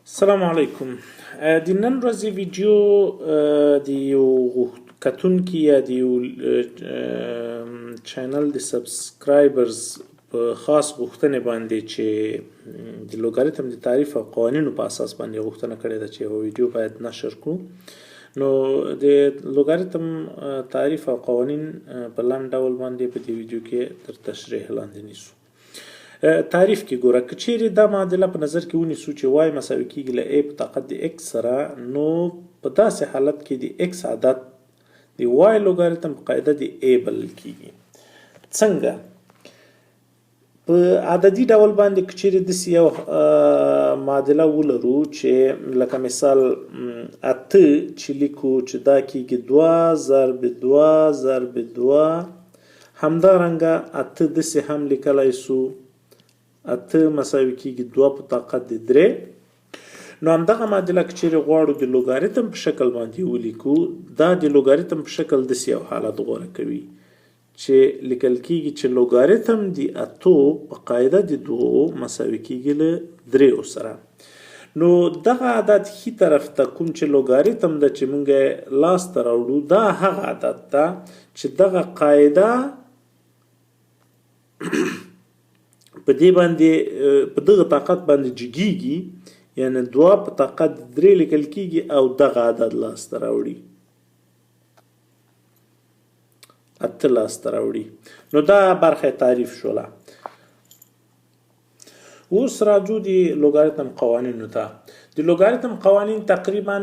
السلام علیکم. د نن ورځې ویډیو د یو کتونکي یا د یو چینل د سبسکرایبرز په خاص غوښتنې باندې چې د لوګاریتم د تعریف او قوانینو په اساس باندې غوښتنه کړې ده چې یو ویډیو باید نشر کړو. نو د لوګاریتم تعریف او قوانین په لنډ ډول باندې په دې ویډیو کې تر تشریح لاندې نیسو. تعریف کې ګوره که چیرې دا معادله په نظر کې ونیسو چې وای مساوي کیږي له a په طاقت د x سره، نو په داسې حالت کې د x عدد د y لوګاریتم په قاعده د a بلل کیږي. څنګه؟ په عددي ډول باندې که چیرې داسې یو معادله ولرو چې لکه مثال 8 چې لیکو چې دا کیږي 2 ضرب 2 ضرب 2، همدارنګه 8 داسې هم لیکلی سو 8 مساوي کیږي 2 په طاقت د 3. نو همدغه معادله که چیرې غواړو د لوګاریتم په شکل باندې ولیکو، دا د لوګاریتم په شکل داسې یو حالت غوره کوي چې لیکل کیږي چې لوګاریتم د 8 په قاعده د 2 مساوي کیږي له 3 سره. نو دغه عدد ښي طرف ته کوم چې لوګاریتم ده چې موږ لاس ته راوړو، دا هغه عدد ده چې دغه قاعده په دې باندې په دغه طاقت باندې جګیږي، یعنی 2 په طاقت 3 لیکل کیږي او دغه عدد لاس ته راوړي 8 لاس ته راوړي. نو دا برخه تعریف شوله. اوس راځو د لوګاریتم قوانینو ته. د لوګاریتم قوانین تقریبا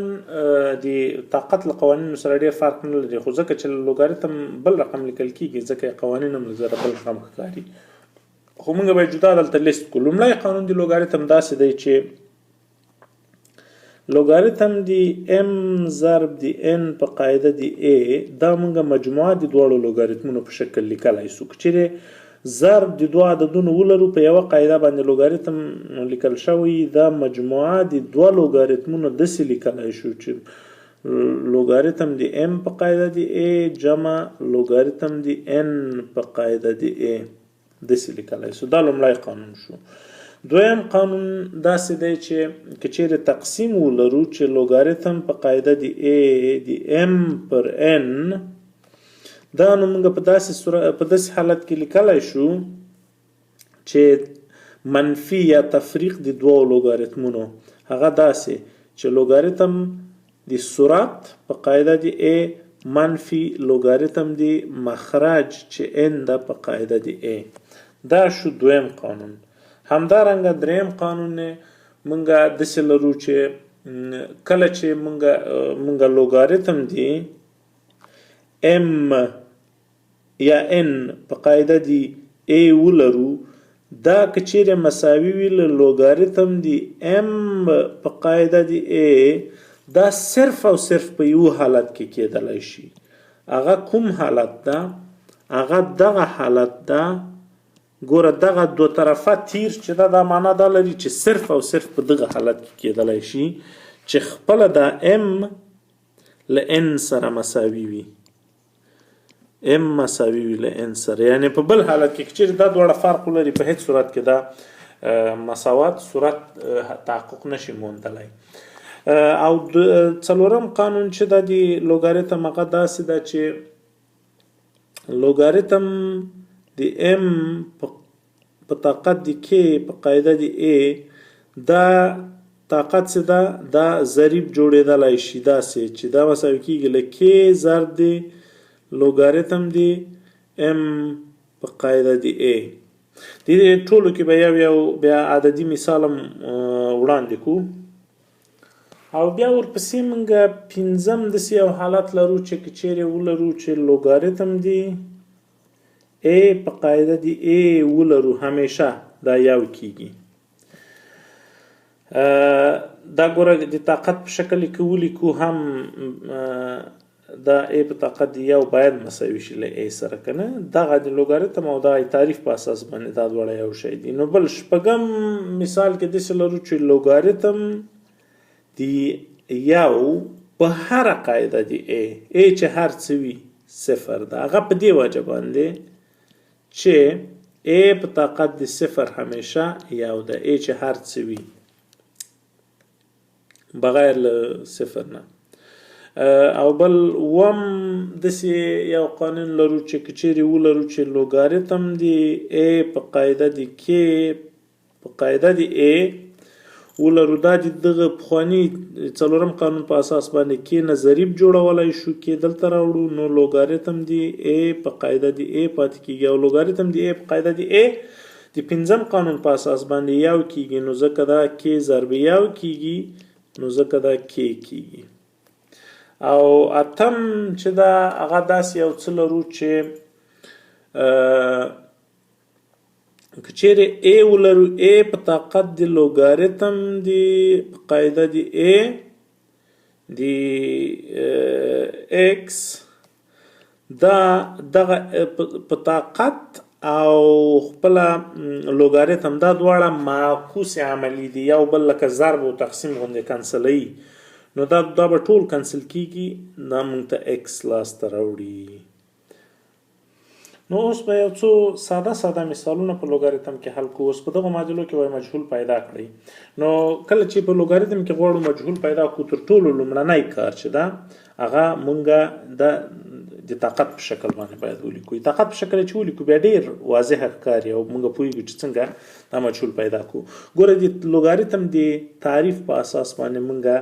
د طاقت له قوانینو سره ډېر فرق نه لري، خو ځکه چې لوګاریتم بل رقم لیکل کیږي ځکه قوانین هم زره بل رقم ښکاري. خو موږ به جدا دلته لیست کړو. لومړی قانون د لوګاریتم داسې دی چې لوګاریتم د m ضرب د n په قاعده د a دا موږ مجموعه د دواړو لوګاریتمونو په شکل لیکلی سو. که چیرې ضرب د دوه عددونو ولرو په یوه قاعده باندې لوګاریتم لیکل شوی، دا مجموعه د دوه لوګاریتمونو داسې لیکلی شو چې لوګاریتم د m په قاعده د a جمع لوګاریتم د n په قاعده د a داسې لیکلی سو. دا لومړی قانون شو. دویم قانون داسې دی چې که چیرې تقسیم ولرو چې لوګاریتم په قاعده د a د m پر n، دا نو موږ په داسې حالت کې لیکلی شو چې منفي یا تفریق د دوه لوګاریتمونو هغه داسې چې لوګاریتم د سرعت په قاعده د a منفي لوګاریتم د مخرج چې n ده په قاعده د a. دا شو دویم قانون. همدارنګه دریم قانون موږ داسې لرو چې کله چې موږ لوګاریتم دی m یا n په قاعده دی a ولرو، دا که چیرې مساوي وي له لوګاریتم دی m په قاعده دی a، دا صرف او صرف په یو حالت کې کېدلی شي. هغه کوم حالت ده؟ هغه دغه حالت ده. ګوره دغه دو طرفه تیر چې دا معنا دا لري چې صرف او صرف په دغه حالت کې کېدلی شي چې خپله دا m له n سره مساوي وي، m مساوي وي له n سره. یعنی په بل حالت کې چیرې دا دواړه فرق ولري په هیڅ صورت کې دا مساوات صورت تحقق نشي موندلی. او څلورم قانون چې دا د لوګاریتم هغه داسې ده چې لوګاریتم د m په طاقت د k په قاعده د a، دا طاقت څه ده؟ دا ضریب جوړېدلی شي داسې چې دا مساوي کیږي له k ضرب د لوګاریتم د m په قاعده د a. د ټولو کې به یو بیا عددي مثال هم وړاندې کړو. او بیا ورپسې موږ پنځم داسې یو حالت لرو چې که چیرې ولرو چې لوګاریتم دی a په قاعده دی a ولرو، همیشه دا یو کیږي. دا ګوره د طاقت په شکل کې ولیکو، هم دا a په طاقت دی یو باید مساوي شي له a سره، که نه دغه د لوګاریتم او د تعریف په اساس باندې دا دواړه یو شی دي. نو بل شپږم مثال کې داسې لرو چې لوګاریتم دی یو په هره قاعده دی a چې هر څه وي صفر ده. هغه په دې وجه باندې چې a په طاقت د صفر همیشه یو ده، a چې هر څه وي بغیر له صفر نه. او بل وم داسې یو قانون لرو چې که چیرې ولرو چې لوګاریتم دی A په قاعده د K په قاعده د A ولرو، دا د دغه پخواني څلورم قانون په اساس باندې K نه ضریب جوړولی شو، K دلته راوړو، نو لوګاریتم دی A په قاعده د A پاتې کېږي، او لوګاریتم دی A په قاعده د A د پنځم قانون په اساس باندې یو کېږي، نو ځکه دا K ضرب یو کېږي، نو ځکه دا K کېږي. او اتم چې دا هغه داسې یو څه لرو چې که چیرې A ولرو، A په طاقت د لوګاریتم دی په قاعده د A د X دا دغه په طاقت او خپل لوګاریتم دا دواړه معکوس عملی دي، یو بل لکه ضرب او تقسیم غوندې کنسلوي، نو دا به ټول کنسل کیږي، دا موږ ته X لاسته راوړي. نو اوس به یو څو ساده مثالونه په لوګاریتم کې حل کوو. اوس په دغه معادلو کې وای مجهول پیدا کړئ. نو کله چې په لوګاریتم کې غواړو مجهول پیدا کړو، تر ټولو لومړنی کار چې دا هغه مونږه د طاقت په شکل باندې باید ولیکو. طاقت په شکل چې ولیکو بیا ډیر واضح ښکاري او مونږ پوهیږو چې څنګه دا مجهول پیدا کړو. ګوره د لوګاریتم د تعریف په اساس باندې مونږه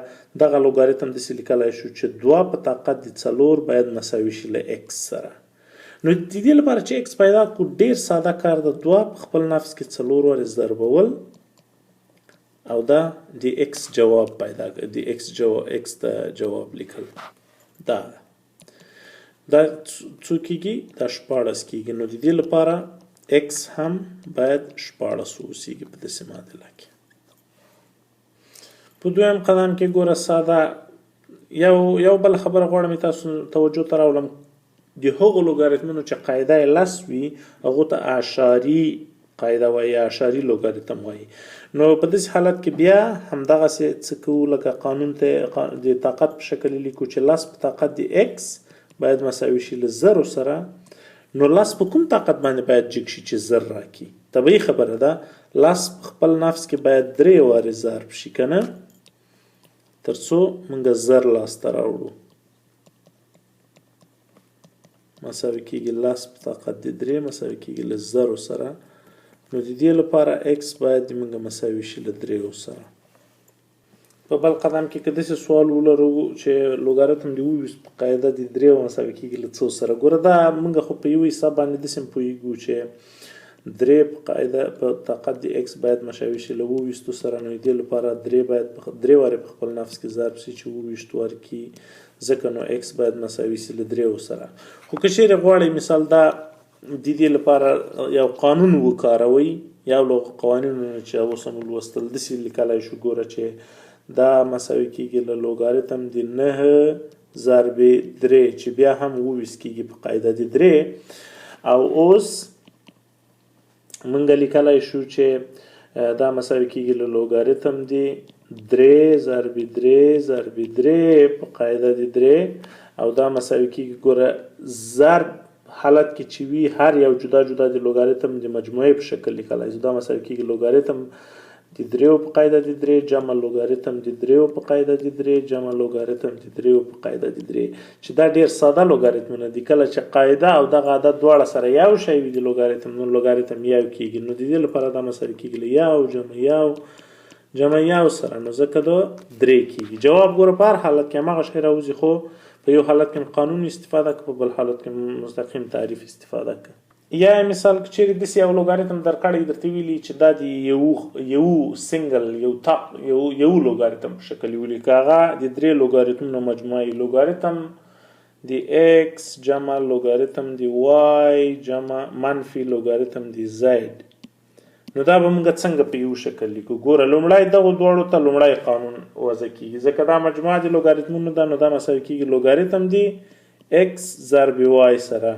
دغه لوګاریتم داسې لیکلی شو چې 2 په طاقت د 4 باید مساوي شي له X سره. نو د دې لپاره چې X پیدا کړو ډیر ساده کار ده، 2 په خپل نفس کې 4 وارې ضربول او دا د X جواب پیدا کړ، د X ته جواب لیکل. دا څو کېږي؟ دا 14 کېږي. نو د دې لپاره X هم باید 14 اوسېږي په داسې معادله کې. په دویم قدم کې ګوره ساده یو بل خبره غواړم تاسو توجه ته راولم. د هغو لوګاریتمونو چې قاعده یې 10 وي هغو ته اعشاري قاعده وایي، اعشاري لوګاریتم وایي. نو په داسې حالت کې بیا همدغسې څه کوو لکه قانون ته د طاقت په شکل لیکو چې 10 په طاقت د X باید مساوي شي له 0 سره. نو 10 په کوم طاقت باندې باید جګ شي چې 0 راکړي؟ طبیعي خبره ده 10 په خپل نفس کې باید 3 وارې ضرب شي که نه، تر څو موږ 0 لاسته راوړو. مساوي کېږي 10 په طاقت د 3 مساوي کېږي له 0 سره. نو د دې لپاره X باید موږ مساوي شي له 3 سره. په بل قدم کې که داسې سوال ولرو چې لوګاریتم د 20 په قاعده د 3 مساوي کېږي له 2 سره، ګوره دا موږ خو په یو حساب باندې داسې پوهېږو چې 3 په قاعده په طاقت د X باید مساوي شي له 20 سره. نو د دې لپاره 3 باید 3 وارې په خپل نفس کې ضرب شي چې 20 ورکړي، ځکه نو X باید مساوي شي له 3 سره. خو که چیرې غواړئ مثال دا د دې لپاره یو قانون وکاروئ، یو له قوانینو چې اوس هم لوستل داسې لیکلی شو، ګوره چې دا مساوي کېږي له لوګاریتم د 9 ضرب 3 چې بیا هم 20 کېږي په قاعده د 3. او اوس موږ لیکلی شو چې دا مساوي کېږي له لوګاریتم د 3 ضرب 3 ضرب 3 په قاعده د 3 او دا مساوي کېږي ګوره ضرب حالت کې چې وي هر یو جدا جدا د لوګاریتم د مجموعې په شکل لیکلی شي. دا مساوي کېږي لوګاریتم د 3 په قاعده د 3 جمع لوګاریتم د 3 په قاعده د 3 جمع لوګاریتم د 3 په قاعده د 3 چې دا ډیر ساده لوګاریتمونه دي. کله چې قاعده او دغه عدد دواړه سره یو شی وي د لوګاریتم، نو لوګاریتم یو کېږي. نو د دې لپاره دا مساوي کېږي له یو جمع یو سره، نو ځکه دا 3 کېږي. جواب ګوره په هر حالت کې هماغه شی راوځي، خو په یو حالت کې قانون استفاده کوي، په بل حالت کې مستقیم تعریف استفاده کوي. یا مثال که چیرې داسې یو لوګاریتم درکړی درته ویلي چې دا د یو سنګل یو لوګاریتم په شکل ولیکه، هغه د 3 لوګاریتمونو مجموعه لوګاریتم د X جمع لوګاریتم د Y جمع منفي لوګاریتم د Z. نو دا به موږ څنګه په یو شکل لیکو؟ ګوره لومړی دغو دواړو ته لومړی قانون وضع کېږي، ځکه دا مجموعه د لوګاریتمونو ده. نو دا مساوي کېږي لوګاریتم د X ضرب Y سره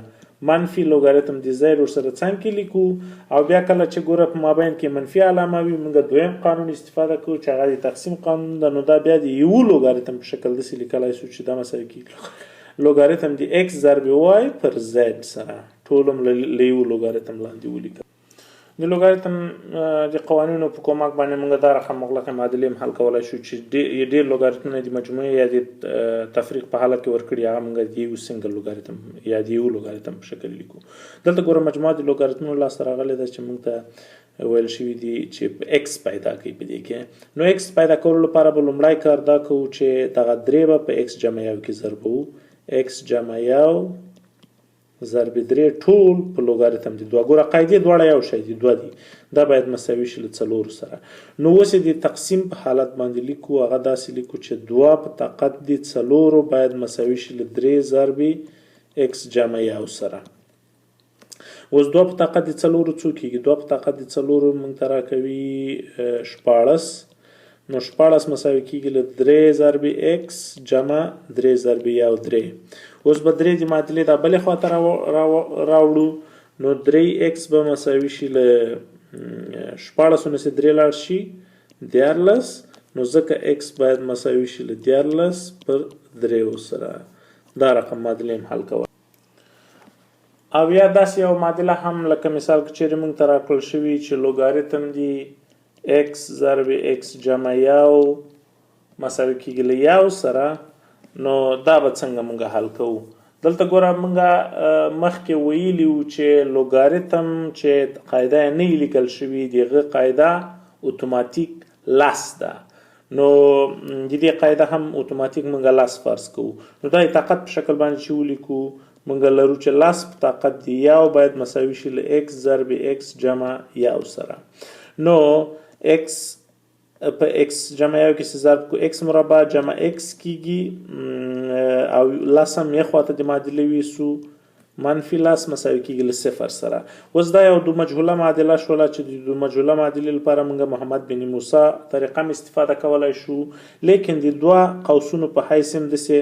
منفي لوګاریتم د Z ورسره څنګه لیکو. او بیا کله چې ګوره په مابین کې منفي علامه وي موږ دویم قانون استفاده کوو چې هغه د تقسیم قانون ده. نو دا بیا د یو لوګاریتم په شکل داسې لیکلی شو چې دا مساوي کېږي لوګاریتم د X ضرب Y پر Z سره، ټول هم له یو لوګاریتم لاندې ولیکل. د لوګاریتم د قوانینو په کومک باندې موږ دا رقم مغلقه معادلې هم حل کولی شو چې ډېر لوګاریتمونه د مجموعې یا د تفریق په حالت کې ورکړي هغه موږ د یو سنګل لوګاریتم یا د یو لوګاریتم په شکل لیکو. دلته ګوره مجموعه د لوګاریتمونو لاسته راغلې ده چې موږ ته ویل شوي دي چې x پیدا کوي په دې کې. نو x پیدا کولو لپاره به لومړی کار دا کوو چې دغه 3 به په x جمع یو کې ضربو. x جمع یو ضرب 3 ټول په لوګاریتم دي 2. ګوره قاعدې دواړه یو شی دي 2 دي. دا باید مساوي شي له 4 سره. نو اوس د تقسیم په حالت باندې لیکو. هغه داسې لیکو چې 2 په طاقت دي 4 باید مساوي شي له 3 ضرب x جمع یو سره. اوس 2 په طاقت دي 4 څو کېږي؟ 2 په طاقت دي 4 موږ ته راکوي 14. نو 14 مساوي کېږي له 3 ضرب x جمع 3 ضرب یو 3. اوس به 3 د معادلې دا بلې خواته راوړو. نو 3x به مساوي شي له 14 نه 3 لاړ شي 14. نو ځکه x باید مساوي شي له 14 پر 3 سره. دا رقم معادلې هم حل کوو. او یا داسې یو معادله هم لکه مثال کې چیرې موږ ته راکړل شوي چې لوګاریتم دی x ضرب x جمع یو مساوي کېږي له یو سره. نو دا به څنګه موږ حل کوو؟ دلته ګوره موږ مخکې ویلي وو چې لوګاریتم چې قاعده یې نه لیکل شوي د هغه قاعده اتوماتیک لاس ده. نو د دې قاعده هم اتوماتیک موږ لاس فرض کوو. نو دا طاقت په شکل باندې چې ولیکو موږ لرو چې لاس په طاقت دی یو باید مساوي شي له x ضرب x جمع یو سره. نو x په x جمع یو کې ضرب کو x مربع جمع x کېږي او لاس هم یې خواته د معادلې ویسو منفي لاس مساوي کېږي له 0 سره. اوس دا یو دو مجهوله معادله شوله چې د دو مجهوله معادلې لپاره موږ محمد بن موسی طریقه هم استفاده کولی شو. لیکن د 2 قوسونو په حیث هم داسې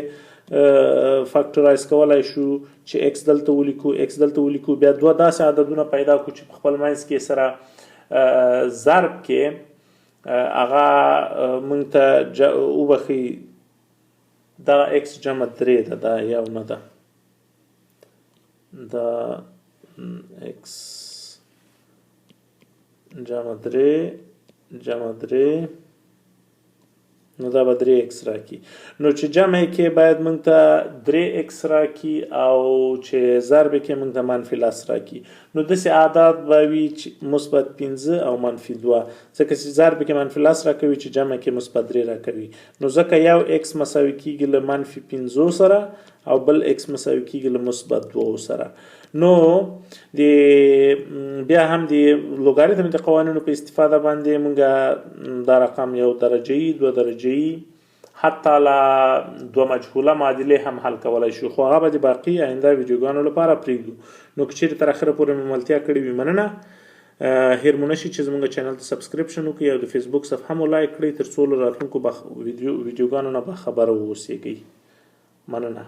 فاکټورایز کولای شو چې x دلته ولیکو x دلته ولیکو بیا 2 داسې عددونه پیدا کړو چې په خپل منځ کې سره ضرب کې هغه موږ ته وبخي دا x جمع 3 ده. دا یو نه ده. دا x جمع 3 نو دا به 3x راکي. نو چې جمع کې باید موږ ته 3x راکي او چې ضرب کې موږ ته منفي لاس راکي. نو داسې عادات به وي چې مثبت 15 او منفي 2. ځکه چې ضرب کې منفي لاس راکوي چې جمع کې مثبت 3 راکوي. نو ځکه یو x مساوي کېږي له منفي 15 سره او بل x مساوي کېږي له مثبت 2 سره. نو بیا هم د لوګاریتم د قوانینو په استفاده باندې موږ دا رقم 1 درجه‌ای 2 درجه‌ای حتی لا 2 مجهوله معادلې هم حل کولی شو. خو هغه به د باقي آینده ویډیوګانو لپاره پرېږدو. نو که چیرې تر اخره پورې مملتیا کړې وي مننه. هیر مو نشي چې زموږ چینل ته سبسکرپشن وکړئ او د فیسبوک صفحه مو لایک کړئ تر څو له راتلونکو ویډیوګانو نه به خبر اوسئ. مننه.